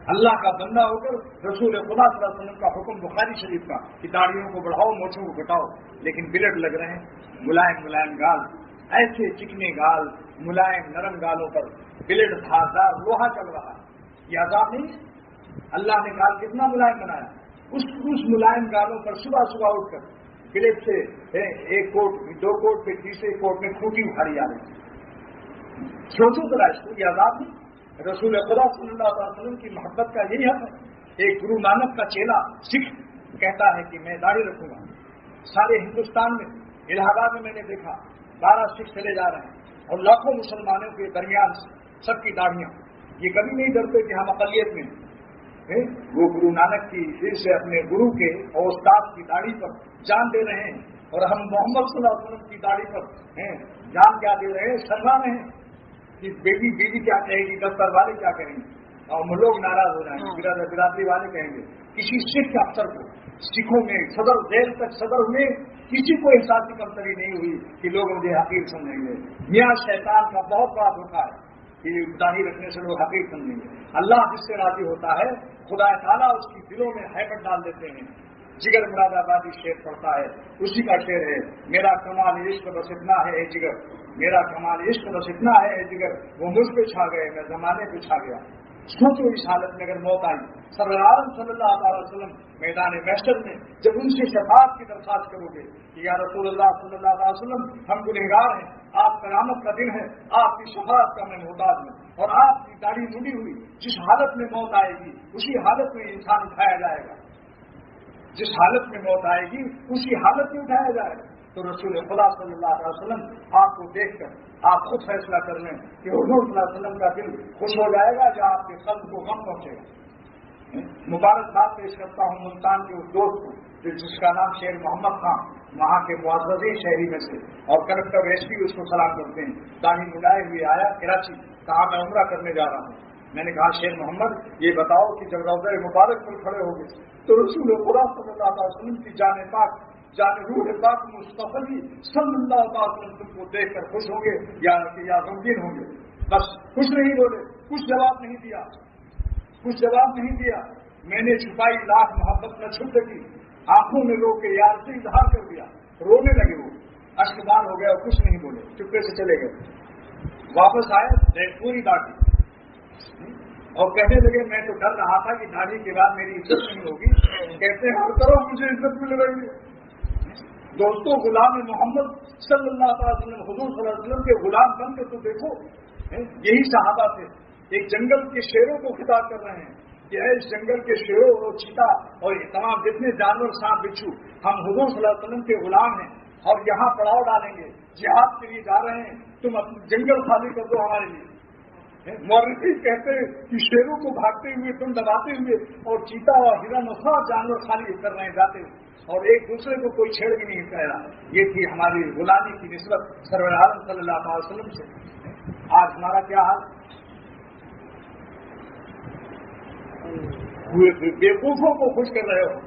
اللہ کا بندہ ہو کر رسول خدا صلی اللہ علیہ وسلم کا حکم بخاری شریف کا کہ داڑھیوں کو بڑھاؤ موچھوں کو گھٹاؤ، لیکن بلڈ لگ رہے ہیں، ملائم ملائم گال، ایسے چکنے گال، ملائم نرم گالوں پر بلڈ دھاردار لوہا چل رہا ہے، یہ عذاب نہیں ہے؟ اللہ نے گال کتنا ملائم بنایا، اس ملائم گالوں پر صبح صبح اٹھ کر بلڈ سے ایک کوٹ 2 کوٹ پہ تیسرے کوٹ میں کھوٹی اکھاڑی آ رہی ہے۔ سوچو ذرا اس کو، یہ عذاب نہیں؟ رسول خدا صلی اللہ علیہ وسلم کی محبت کا یہی حق ہے۔ ایک گرو نانک کا چیلا سکھ کہتا ہے کہ میں داڑھی رکھوں گا۔ سارے ہندوستان میں الہ آباد میں میں نے دیکھا 12 سکھ چلے جا رہے ہیں اور لاکھوں مسلمانوں کے درمیان سب کی داڑھیاں، یہ کبھی نہیں ڈرتے کہ ہم اقلیت میں ہیں۔ وہ گرو نانک کی پھر سے اپنے گرو کے اور استاد کی داڑھی پر جان دے رہے ہیں، اور ہم محمد صلی اللہ علیہ وسلم کی داڑھی پر جان کیا دے رہے ہیں، شرما رہے ہیں کہ بیوی کیا کہے گی، دفتر والے کیا کہیں گے، اور ہم لوگ ناراض ہو جائیں گے، برادری والے کہیں گے۔ کسی سکھ افسر کو سکھوں میں صدر ذیل تک صدر ہوئے کسی کو احساس کی کمتری نہیں ہوئی کہ لوگ مجھے حقیر سمجھیں گے۔ میاں شیطان کا بہت بڑا دھوکہ ہے کہ داڑھی رکھنے سے لوگ حقیر سمجھیں گے۔ اللہ جس سے راضی ہوتا ہے خدا تعالیٰ اس کی دلوں میں حیبت ڈال دیتے ہیں۔ جگر مراد آبادی شعر پڑتا ہے، اسی کا شعر ہے، میرا کمال عشق بس اتنا ہے اے جگر، میرا کمال عشق بس اتنا ہے اے جگر، وہ مجھ پہ چھا گئے میں زمانے پہ چھا گیا۔ سوچو اس حالت میں اگر موت آئی، سرور عالم صلی اللہ علیہ وسلم میدان محشر میں جب ان سے شفاعت کی درخواست کرو گے کہ یا رسول اللہ صلی اللہ علیہ وسلم ہم گنہگار ہیں، آپ قیامت کا دن ہے، آپ کی شفاعت کا میں محتاج ہوں، اور آپ کی داڑھی مڑی ہوئی جس حالت میں موت آئے گی اسی حالت میں انسان اٹھایا جائے گا، جس حالت میں موت آئے گی اسی حالت میں اٹھایا جائے گا۔ تو رسول خدا صلی اللہ علیہ وسلم آپ کو دیکھ کر آپ خود فیصلہ کر لیں کہ حضور صلی اللہ علیہ وسلم کا دل خوش ہو جائے گا یا آپ کے قلب کو غم پہنچے گا۔ مبارکباد پیش کرتا ہوں ملتان کے اس دوست کو جس کا نام شیر محمد خان، وہاں کے معززین شہری میں سے، اور کلکٹر ایس پی اس کو سلام کرتے ہیں۔ داڑھی مڈائے ہوئے آیا کراچی، کہا میں عمرہ کرنے جا رہا ہوں۔ میں نے کہا شیر محمد یہ بتاؤ کہ جب روضہ مبارک پر کھڑے ہو گئے تو رسول خدا صلی اللہ علیہ وسلم کی جان پاک، جان روح پاک مصطفی صلی اللہ علیہ وسلم تم کو دیکھ کر خوش ہوں گے یا غمگین ہوں گے؟ بس کچھ نہیں بولے، کچھ جواب نہیں دیا، کچھ جواب نہیں دیا۔ میں نے چھپائی لاکھ محبت نہ چھپ سکی، آنکھوں میں رو کے یار سے اظہار کر دیا، رونے لگے، وہ اشکبار ہو گیا اور کچھ نہیں بولے، چپے سے چلے گئے۔ واپس آئے پوری داڑھی اور کہنے لگے میں تو ڈر رہا تھا کہ داڑھی کے بعد میری عزت نہیں ہوگی، کہتے ہیں ہر طرف مجھے عزت مل رہی ہے۔ دوستوں غلام محمد صلی اللہ علیہ وسلم، حضور صلی اللہ علیہ وسلم کے غلام بن کے تو دیکھو، یہی صحابہ تھے، ایک جنگل کے شیروں کو خطاب کر رہے ہیں کہ اے اس جنگل کے شیروں اور چیتا اور یہ تمام جتنے جانور سانپ بچھو، ہم حضور صلی اللہ علیہ وسلم کے غلام ہیں اور یہاں پڑاؤ ڈالیں گے، جہاد کے لیے جا رہے ہیں، تم اپنے جنگل خالی کر دو ہمارے لیے۔ مورخین کہتے ہیں کہ شیروں کو بھاگتے ہوئے تم دباتے ہوئے اور چیتا اور ہرن اور جانور خالی کر رہے ہیں جاتے ہوئے، اور ایک دوسرے کو کوئی چھیڑ بھی نہیں کہہ رہا۔ یہ تھی ہماری غلامی کی نسبت سرور عالم صلی اللہ علیہ وسلم سے۔ آج ہمارا کیا حال؟ بیوقوفوں کو خوش کر رہے ہو،